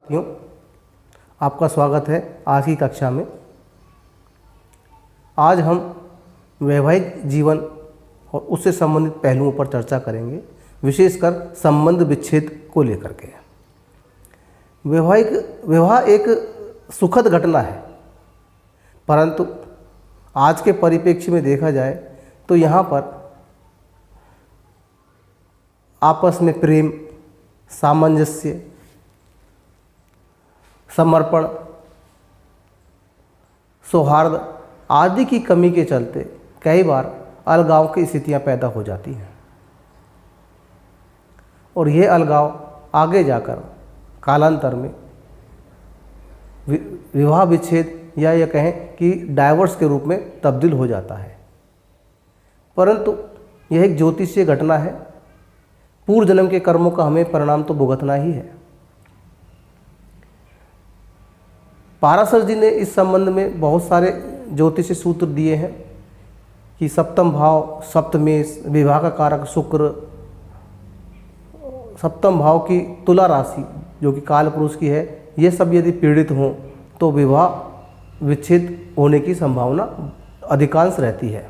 साथियों, आपका स्वागत है आज की कक्षा में। आज हम वैवाहिक जीवन और उससे संबंधित पहलुओं पर चर्चा करेंगे, विशेषकर संबंध विच्छेद को लेकर के। विवाह एक सुखद घटना है, परंतु आज के परिप्रेक्ष्य में देखा जाए तो यहाँ पर आपस में प्रेम, सामंजस्य, समर्पण, सौहार्द आदि की कमी के चलते कई बार अलगाव की स्थितियां पैदा हो जाती हैं और यह अलगाव आगे जाकर कालांतर में विवाह विच्छेद या यह कहें कि डाइवोर्स के रूप में तब्दील हो जाता है। परंतु यह एक ज्योतिषीय घटना है। पूर्व जन्म के कर्मों का हमें परिणाम तो भुगतना ही है। पाराशर जी ने इस संबंध में बहुत सारे ज्योतिषीय सूत्र दिए हैं कि सप्तम भाव, सप्तमेश, विवाह का कारक शुक्र, सप्तम भाव की तुला राशि जो कि काल पुरुष की है, ये सब यदि पीड़ित हों तो विवाह विच्छेद होने की संभावना अधिकांश रहती है।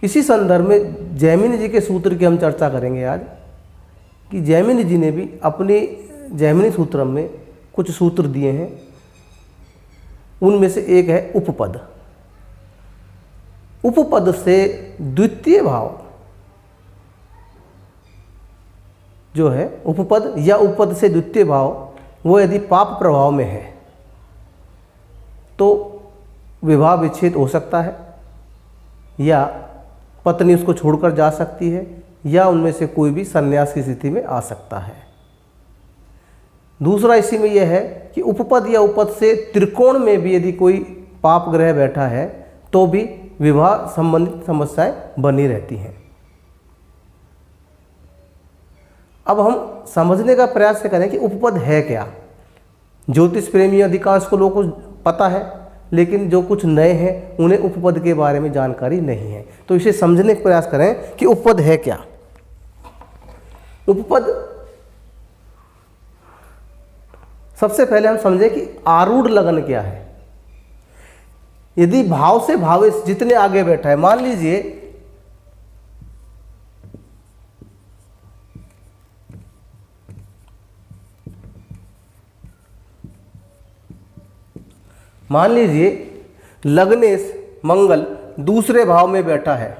इसी संदर्भ में जैमिनी जी के सूत्र की हम चर्चा करेंगे आज, कि जैमिनी जी ने भी अपनी जैमिनी सूत्रम में कुछ सूत्र दिए हैं। उनमें से एक है उपपद। उपपद से द्वितीय भाव जो है, उपपद या उपपद से द्वितीय भाव, वो यदि पाप प्रभाव में है तो विवाह विच्छेद हो सकता है, या पत्नी उसको छोड़कर जा सकती है, या उनमें से कोई भी संन्यास की स्थिति में आ सकता है। दूसरा इसी में यह है कि उपपद या उपपद से त्रिकोण में भी यदि कोई पाप ग्रह बैठा है तो भी विवाह संबंधित समस्याएं बनी रहती हैं। अब हम समझने का प्रयास करें कि उपपद है क्या। ज्योतिष प्रेमी अधिकांश को लोगों को पता है, लेकिन जो कुछ नए हैं उन्हें उपपद के बारे में जानकारी नहीं है। तो इसे समझने का प्रयास करें कि उपपद है क्या। उपपद, सबसे पहले हम समझें कि आरूढ़ लगन क्या है। यदि भाव से भावेश जितने आगे बैठा है, मान लीजिए लग्नेश मंगल दूसरे भाव में बैठा है,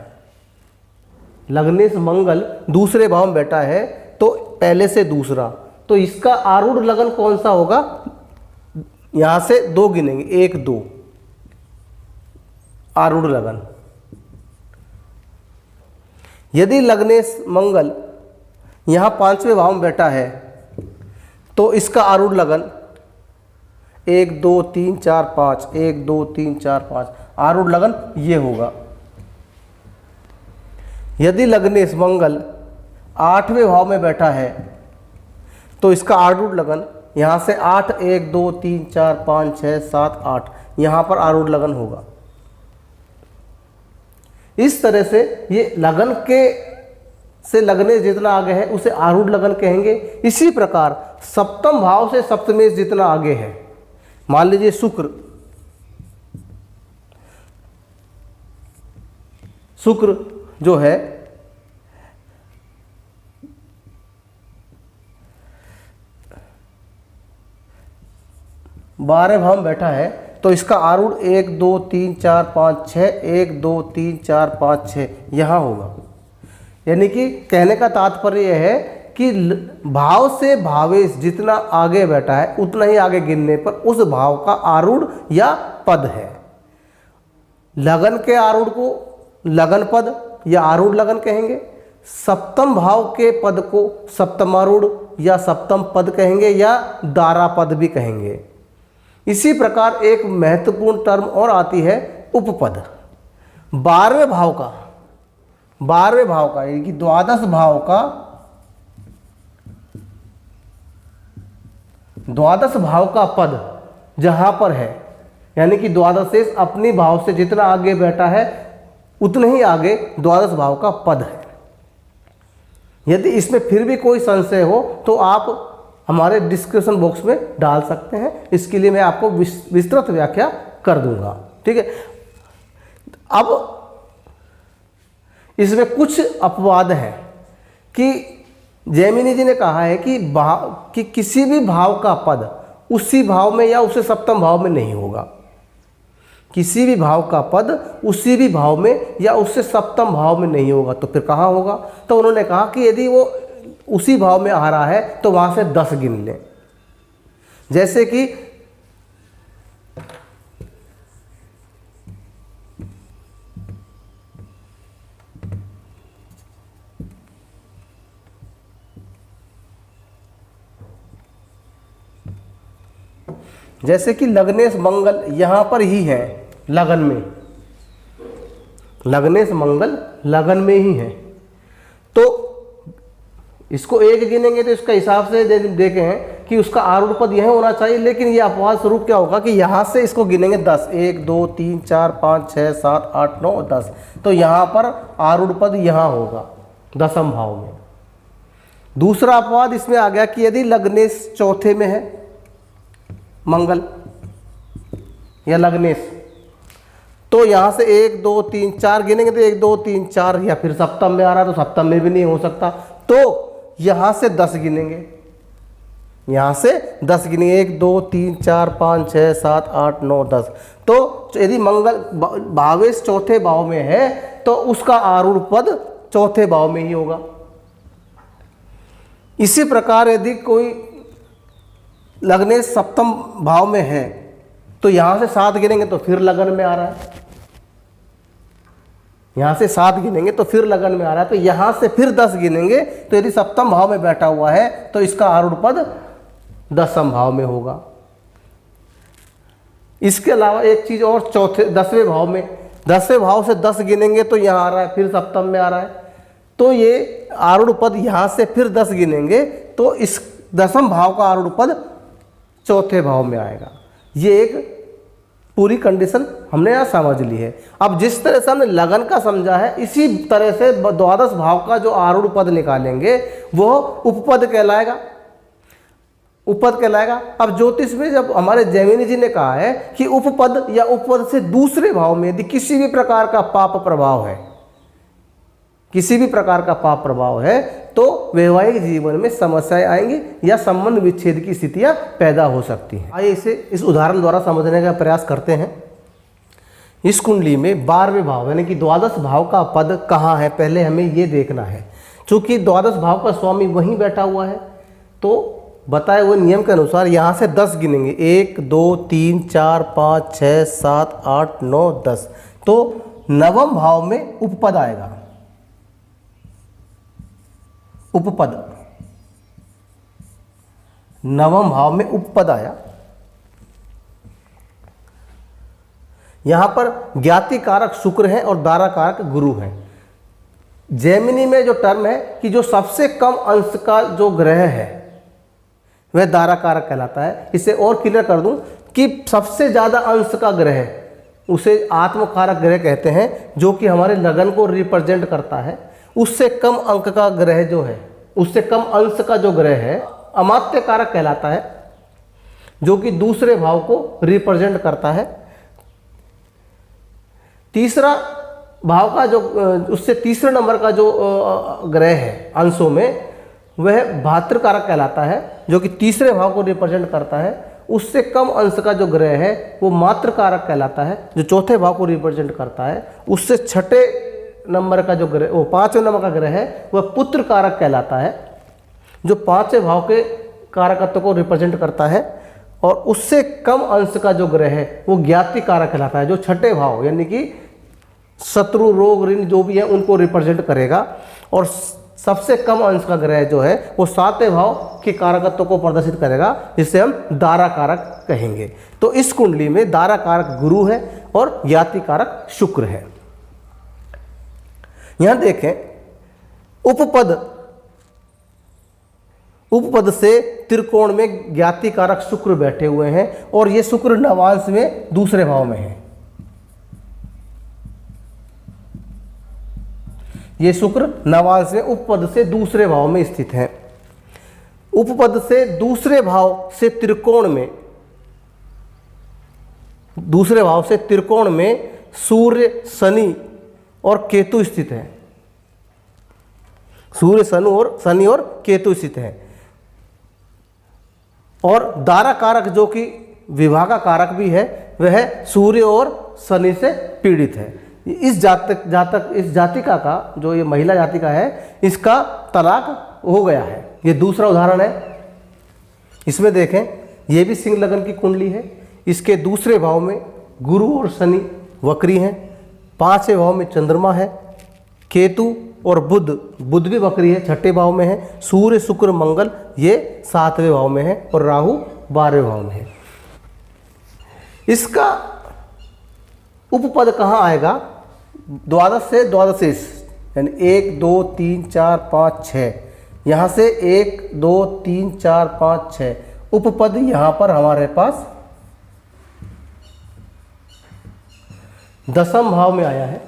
लग्नेश मंगल दूसरे भाव में बैठा है तो पहले से दूसरा, तो इसका आरूढ़ लगन कौन सा होगा? यहां से दो गिनेंगे, 1 2 आरूढ़ लगन। यदि लग्नेश मंगल यहां 5वें भाव में बैठा है तो इसका आरूढ़ लगन 1 2 3 4 5, 1 2 3 4 5 आरूढ़ लगन ये होगा। यदि लग्नेश मंगल 8वें भाव में बैठा है तो इसका आरूढ़ लगन यहाँ से 8 1 2 3 4 5 6 7 8 यहाँ पर आरूढ़ लगन होगा। इस तरह से ये लगन के से लगने जितना आगे है उसे आरूढ़ लगन कहेंगे। इसी प्रकार सप्तम भाव से सप्तमेश जितना आगे है, मान लीजिए शुक्र जो है 12 भाव में बैठा है तो इसका आरूढ़ 1 2 3 4 5 6, 1 2 3 4 5 6 यहाँ होगा। यानी कि कहने का तात्पर्य यह है कि भाव से भावेश जितना आगे बैठा है उतना ही आगे गिनने पर उस भाव का आरूढ़ या पद है। लगन के आरूढ़ को लगन पद या आरूढ़ लगन कहेंगे। सप्तम भाव के पद को सप्तमारूढ़ या सप्तम पद कहेंगे, या दारा पद भी कहेंगे। इसी प्रकार एक महत्वपूर्ण टर्म और आती है उपपद। 12वें भाव का यानी कि द्वादश भाव का पद जहां पर है, यानी कि द्वादशेश अपनी भाव से जितना आगे बैठा है उतने ही आगे द्वादश भाव का पद है। यदि इसमें फिर भी कोई संशय हो तो आप हमारे डिस्क्रिप्शन बॉक्स में डाल सकते हैं। इसके लिए मैं आपको विस्तृत व्याख्या कर दूंगा, ठीक है। अब इसमें कुछ अपवाद हैं कि जैमिनी जी ने कहा है कि किसी भी भाव का पद उसी भाव में या उससे सप्तम भाव में नहीं होगा। किसी भी भाव का पद उसी भी भाव में या उससे सप्तम भाव में नहीं होगा, तो फिर कहाँ होगा? तो उन्होंने कहा कि यदि वो उसी भाव में आ रहा है तो वहाँ से 10 गिन लें। जैसे कि लग्नेश मंगल यहाँ पर ही है, लगन में, लग्नेश मंगल लगन में ही है, तो इसको 1 गिनेंगे तो इसका हिसाब से देखें कि उसका आरूढ़ पद यह होना चाहिए। लेकिन ये अपवाद स्वरूप क्या होगा कि यहाँ से इसको गिनेंगे 10, 1 2 3 4 5 6 7 8 9 10, तो यहाँ पर आरूढ़ पद यहाँ होगा 10वें भाव में। दूसरा अपवाद इसमें आ गया कि यदि लग्नेश चौथे में है, मंगल या लग्नेश, तो यहाँ से 1 2 3 4 गिनेंगे तो 1 2 3 4, या फिर सप्तम में आ रहा है तो सप्तम में भी नहीं हो सकता, तो यहाँ से 10 गिनेंगे, यहाँ से 10 गिनेंगे 1 2 3 4 5 6 7 8 9 10। तो यदि मंगल भावेश चौथे भाव में है तो उसका आरूढ़ पद चौथे भाव में ही होगा। इसी प्रकार यदि कोई लग्नेश सप्तम भाव में है तो यहाँ से 7 गिनेंगे तो फिर लगन में आ रहा है, यहाँ से 7 गिनेंगे तो फिर लगन में आ रहा है, तो यहाँ से फिर 10 गिनेंगे तो यदि सप्तम भाव में बैठा हुआ है तो इसका आरूढ़ पद 10वें भाव में होगा। इसके अलावा एक चीज़ और, 10वें भाव में, 10वें भाव से 10 गिनेंगे तो यहाँ आ रहा है, फिर सप्तम में आ रहा है, तो ये आरूढ़ पद यहाँ से फिर 10 गिनेंगे तो इस 10वें भाव का आरूढ़ पद चौथे भाव में आएगा। ये एक पूरी कंडीशन हमने यहाँ समझ ली है। अब जिस तरह से हमने लगन का समझा है, इसी तरह से द्वादश भाव का जो आरूढ़ पद निकालेंगे वो उपपद कहलाएगा, उपपद कहलाएगा। अब ज्योतिष में जब हमारे जैमिनी जी ने कहा है कि उपपद या उपपद से दूसरे भाव में यदि किसी भी प्रकार का पाप प्रभाव है, किसी भी प्रकार का पाप प्रभाव है, तो वैवाहिक जीवन में समस्याएं आएंगी या संबंध विच्छेद की स्थितियां पैदा हो सकती हैं। आइए इसे इस उदाहरण द्वारा समझने का प्रयास करते हैं। इस कुंडली में 12वें भाव यानी कि द्वादश भाव का पद कहाँ है, पहले हमें ये देखना है। चूंकि द्वादश भाव का स्वामी वहीं बैठा हुआ है, तो बताए हुए नियम के अनुसार यहाँ से 10 गिनेंगे, 1 2 3 4 5 6 7 8 9 10, तो 9वें भाव में उपपद आएगा, उपपद 9वें भाव में उपपद आया। यहां पर ज्ञाति कारक शुक्र है और दारा कारक गुरु है। जैमिनी में जो टर्म है कि जो सबसे कम अंश का जो ग्रह है वह दारा कारक कहलाता है। इसे और क्लियर कर दूं कि सबसे ज्यादा अंश का ग्रह उसे आत्मकारक ग्रह कहते हैं, जो कि हमारे लगन को रिप्रेजेंट करता है। उससे कम अंक का ग्रह जो है, उससे कम अंश का जो ग्रह है अमात्य कारक कहलाता है, जो कि दूसरे भाव को रिप्रेजेंट करता है। तीसरा भाव का जो उससे तीसरे नंबर का जो ग्रह है अंशों में, वह भातृ कारक कहलाता है, जो कि तीसरे भाव को रिप्रेजेंट करता है। उससे कम अंश का जो ग्रह है वो मातृ कारक कहलाता है, जो चौथे भाव को रिप्रेजेंट करता है। उससे छठे नंबर का जो ग्रह, वो 5वें नंबर का ग्रह है, वह पुत्र कारक कहलाता है, जो 5वें भाव के कारकत्व को रिप्रेजेंट करता है। और उससे कम अंश का जो ग्रह है वो ज्ञाति कारक कहलाता है, जो छठे भाव यानी कि शत्रु रोग ऋण जो भी है उनको रिप्रेजेंट करेगा। और सबसे कम अंश का ग्रह जो है वो 7वें भाव के कारकत्व को प्रदर्शित करेगा, जिसे हम दारा कारक कहेंगे। तो इस कुंडली में दारा कारक गुरु है और ज्ञाति कारक शुक्र है। यहां देखें उपपद से त्रिकोण में ज्ञाति कारक शुक्र बैठे हुए हैं, और ये शुक्र नवांश में दूसरे भाव में है। ये शुक्र नवांश में उपपद से दूसरे भाव में स्थित है। उपपद से दूसरे भाव से त्रिकोण में सूर्य, शनि और केतु स्थित है। सूर्य, शनि और केतु स्थित है। और दारा कारक जो कि विवाह का कारक भी है, वह सूर्य और शनि से पीड़ित है। इस जातिका का, जो ये महिला जातिका है, इसका तलाक हो गया है। ये दूसरा उदाहरण है। इसमें देखें, ये भी सिंह लगन की कुंडली है। इसके दूसरे भाव में गुरु और शनि वक्री हैं। 5वें भाव में चंद्रमा है। केतु और बुध भी वक्री है, 6ठे भाव में है। सूर्य, शुक्र, मंगल ये 7वें भाव में है और राहु 12वें भाव में है। इसका उपपद कहाँ आएगा? द्वादश से द्वादशेश, यानी 1 2 3 4 5 6, यहाँ से 1 2 3 4 5 6 उपपद यहाँ पर हमारे पास 10वें भाव में आया है।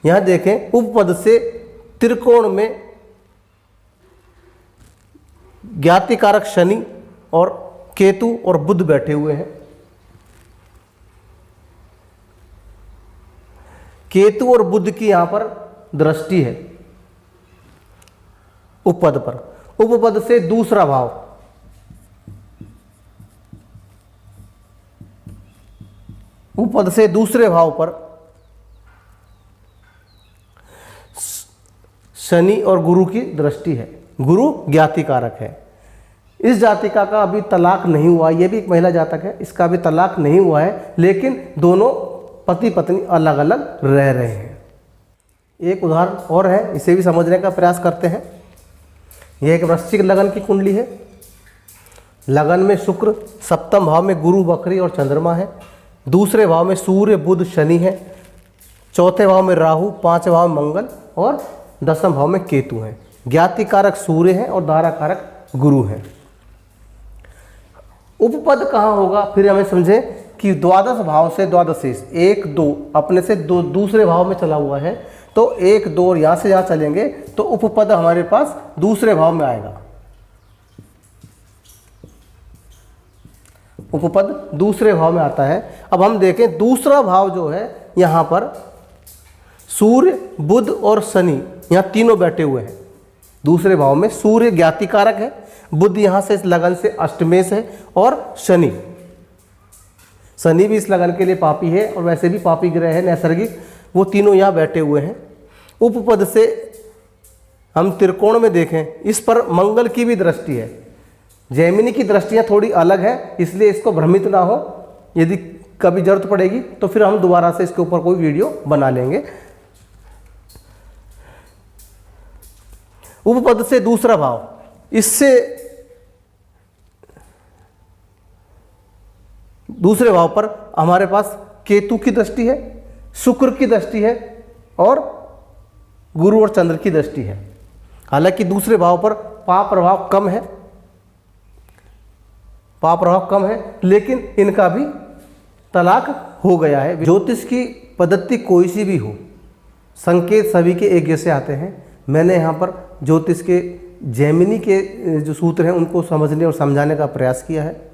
यहाँ देखें, उपपद से त्रिकोण में ज्ञाति कारक शनि और केतु और बुध बैठे हुए हैं। केतु और बुध की यहां पर दृष्टि है उपपद पर। उपपद से दूसरा भाव, उपपद से दूसरे भाव पर शनि और गुरु की दृष्टि है। गुरु ज्ञाति कारक है। इस जातिका का अभी तलाक नहीं हुआ। यह भी एक महिला जातक है, इसका भी तलाक नहीं हुआ है, लेकिन दोनों पति पत्नी अलग अलग रह रहे हैं। एक उदाहरण और है, इसे भी समझने का प्रयास करते हैं। यह एक वृश्चिक लगन की कुंडली है। लगन में शुक्र, 7वें भाव में गुरु, बकरी और चंद्रमा है। दूसरे भाव में सूर्य, बुध, शनि है। 4थे भाव में राहु, 5वें भाव में मंगल और 10वें भाव में केतु है। ज्ञाति कारक सूर्य है और धारा कारक गुरु है। उपपद कहाँ होगा? फिर हमें समझे कि द्वादश भाव से द्वादशेश 1 2 अपने से दूसरे भाव में चला हुआ है, तो 1 2 यहाँ से यहाँ चलेंगे तो उपपद हमारे पास दूसरे भाव में आएगा। उपपद दूसरे भाव में आता है। अब हम देखें, दूसरा भाव जो है यहाँ पर सूर्य, बुध और शनि, यहाँ तीनों बैठे हुए हैं। दूसरे भाव में सूर्य ज्ञाति कारक है, बुध यहाँ से इस लगन से अष्टमेश है और शनि भी इस लगन के लिए पापी है और वैसे भी पापी ग्रह है नैसर्गिक, वो तीनों यहाँ बैठे हुए हैं। उपपद से हम त्रिकोण में देखें, इस पर मंगल की भी दृष्टि है। जैमिनी की दृष्टियाँ थोड़ी अलग है, इसलिए इसको भ्रमित ना हो। यदि कभी जरूरत पड़ेगी तो फिर हम दोबारा से इसके ऊपर कोई वीडियो बना लेंगे। उपपद से दूसरा भाव, इससे दूसरे भाव पर हमारे पास केतु की दृष्टि है, शुक्र की दृष्टि है और गुरु और चंद्र की दृष्टि है। हालांकि दूसरे भाव पर पाप प्रभाव कम है, लेकिन इनका भी तलाक हो गया है। ज्योतिष की पद्धति कोई सी भी हो, संकेत सभी के एक जैसे आते हैं। मैंने यहाँ पर ज्योतिष के जैमिनी के जो सूत्र हैं उनको समझने और समझाने का प्रयास किया है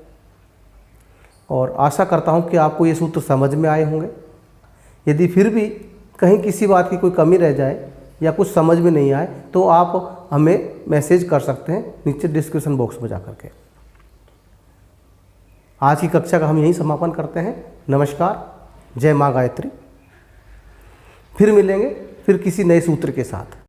और आशा करता हूँ कि आपको ये सूत्र समझ में आए होंगे। यदि फिर भी कहीं किसी बात की कोई कमी रह जाए या कुछ समझ में नहीं आए तो आप हमें मैसेज कर सकते हैं नीचे डिस्क्रिप्शन बॉक्स में जा कर के। आज की कक्षा का हम यहीं समापन करते हैं। नमस्कार, जय माँ गायत्री। फिर मिलेंगे फिर किसी नए सूत्र के साथ।